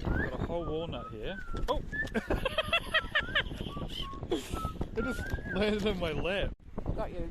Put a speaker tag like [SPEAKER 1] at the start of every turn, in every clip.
[SPEAKER 1] Got a whole walnut here. Oh! It just landed on my lap.
[SPEAKER 2] Got you.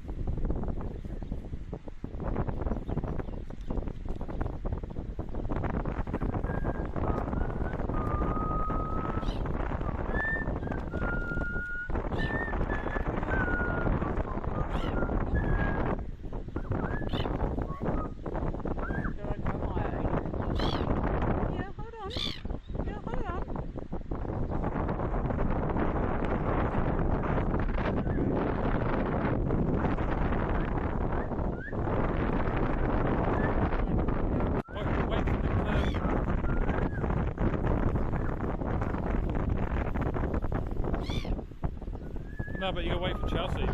[SPEAKER 1] No, but you gotta wait for Chelsea.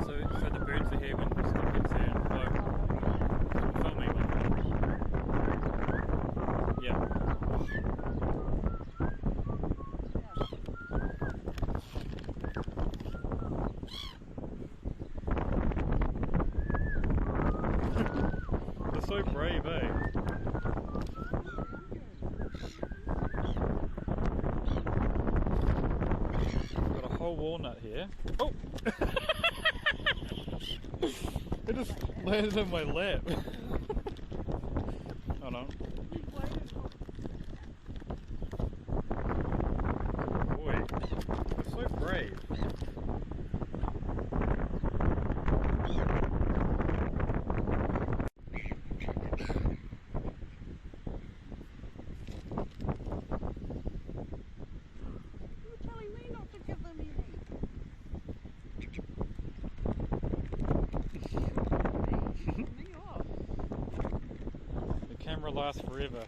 [SPEAKER 1] So the birds are here when stuff gets there and flow. Filming them. Yeah. They're so brave, eh? Whole walnut here. Oh! It just landed on my lap. Hold on. Boy, they're so brave.
[SPEAKER 2] You're telling me not to give them any.
[SPEAKER 1] The camera lasts forever.